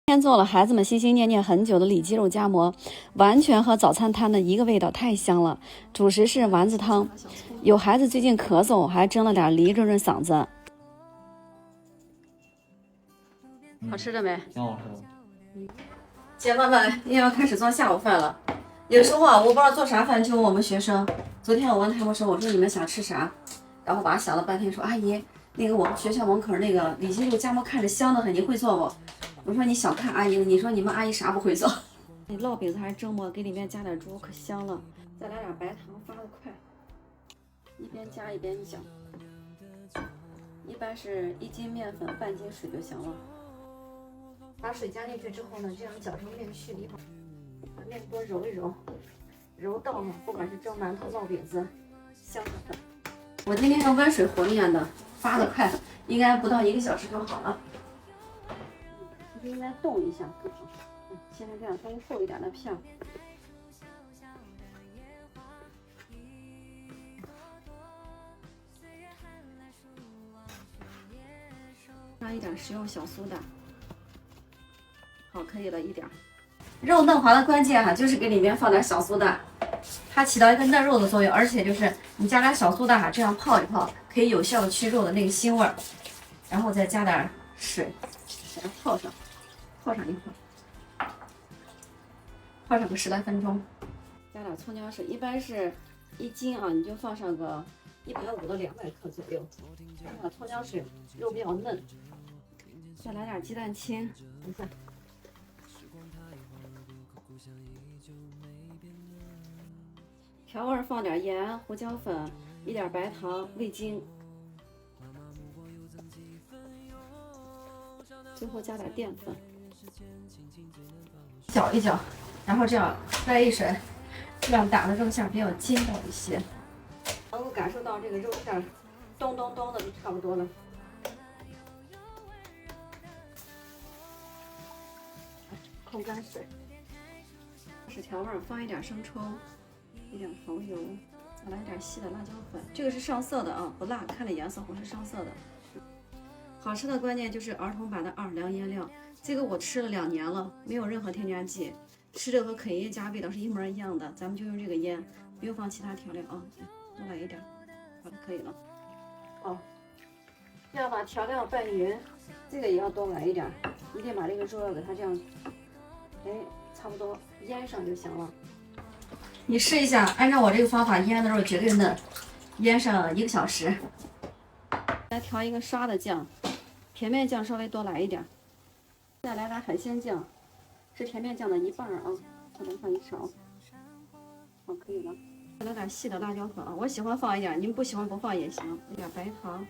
今天做了孩子们心心念念很久的里脊肉夹馍，完全和早餐摊的一个味道，太香了。主食是丸子汤，有孩子最近咳嗽，还蒸了点梨润润嗓子。好吃的没？挺好吃的。姐妹们又要开始做下午饭了。有时候啊，我不知道做啥饭，就问我们学生。昨天我问他们说，我说你们想吃啥？然后娃想了半天说，阿姨，那个我们学校门口那个里脊肉夹馍看着香得很，你会做不？我说你小看阿姨了，你说你们阿姨啥不会做？那烙饼子还是蒸馍，给里面加点猪，可香了。再来点白糖，发得快，一边加一边搅。一般是1斤面粉，半斤水就行了。把水加进去之后呢，这样搅成面絮以后，把面锅揉一揉，揉到了，不管是蒸馒头、烙饼子，香得很。我今天用温水和面的，发得快，应该不到1个小时就好了。应该动一下更好。现在这样稍微厚一点的片儿。加一点食用小苏打。好，可以了，一点。肉嫩滑的关键就是给里面放点小苏打，它起到一个嫩肉的作用，而且就是你加点小苏打这样泡一泡，可以有效的去肉的那个腥味儿。然后再加点水，给它泡上。泡上一会儿，泡上个10来分钟，加点葱姜水，一般是1斤啊，你就放上个150到200克左右。加点葱姜水，肉比较嫩。再来点鸡蛋清，等一下。调味放点盐、胡椒粉，一点白糖、味精。最后加点淀粉。搅一搅，然后这样再一水，让打的肉馅比较筋道一些，能够感受到这个肉馅咚咚咚的就差不多了。控干水，是调味，放一点生抽，一点蚝油，再来点细的辣椒粉。这个是上色的啊，不辣，看着颜色红是上色的。好吃的关键就是儿童版的奥尔良腌料。这个我吃了2年了，没有任何添加剂，吃的和肯爷家味道是一模一样的。咱们就用这个腌，不用放其他调料啊。多来一点，好的，可以了。哦，要把调料拌匀，这个也要多来一点，一定把这个肉要给它这样，差不多腌上就行了。你试一下，按照我这个方法腌的肉绝对嫩，腌上1个小时。来调一个刷的酱，甜面酱稍微多来一点。再来点海鲜酱，是甜面酱的1半啊，再来放1勺，好，可以了。再来点细的辣椒粉啊，我喜欢放一点，你们不喜欢不放也行。一点白糖，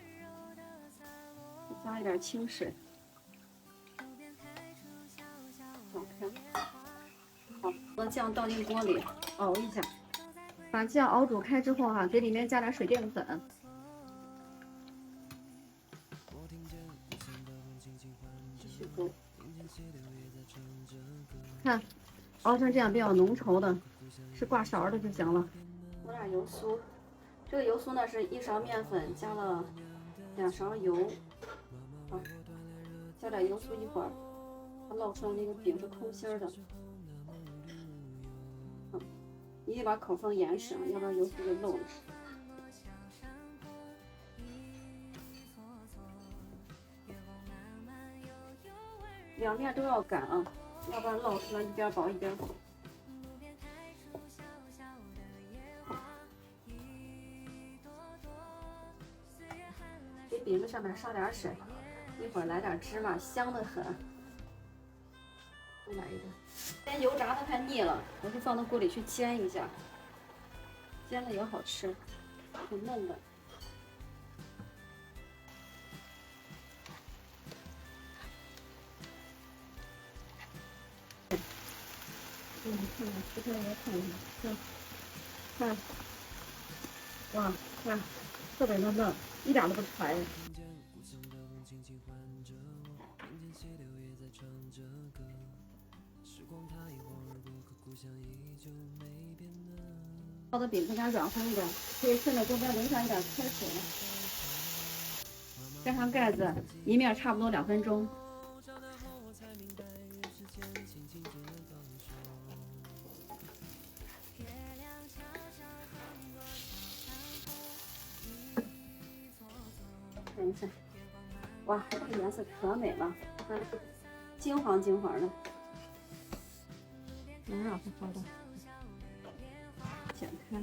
加一点清水，好看。好，把酱倒进锅里熬一下，把酱熬煮开之后给里面加点水淀粉。继续勾。看，熬成这样比较浓稠的，是挂勺的就行了。抹点油酥，这个油酥呢是1勺面粉加了2勺油，好，加点油酥一会儿，它烙出来那个饼是空心的。你得把口缝严实，要不然油酥就漏了。两面都要擀啊，要不然烙出来一边薄一边厚。给饼子上面烧点水，一会儿来点芝麻，香得很。再来一个。今天油炸的太腻了，我就放到锅里去煎一下，煎了也好吃，挺嫩的。看看，这边也看看，看，哇，看，特别的嫩，一点都不柴。烧的饼更加软和一点，可以顺着中间淋上一点开水，盖上盖子，一面差不多2分钟。看一看，哇，这个颜色可美了，看，金黄金黄的，哪儿啊？好的，剪开，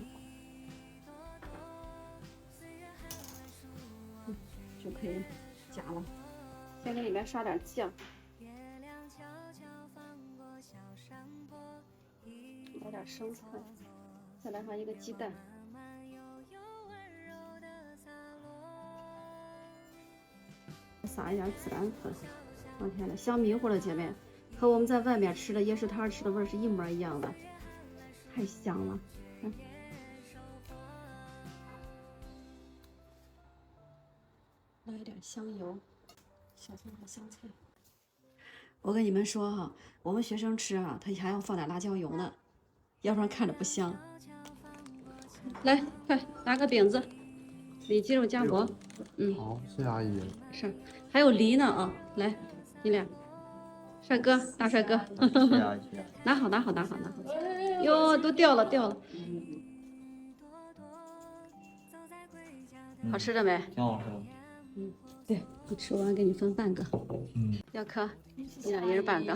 就可以夹了。先给里面刷点酱，来点生菜，再来上一个鸡蛋。撒一点孜然粉，我天呐，香迷糊了，姐妹，和我们在外面吃的夜市摊吃的味儿是一模一样的，太香了。看，来一点香油，小葱和香菜。我跟你们说哈，我们学生吃啊，他还要放点辣椒油呢，要不然看着不香。来，快拿个饼子，里脊肉夹馍。好，谢谢阿姨。是，还有梨呢啊，来，你俩，帅哥，大帅哥，拿好，拿好，拿好，拿好。哟，都掉了，掉了。好吃的没？挺好吃的。对，我吃完给你分半个。要颗，你俩一人半个。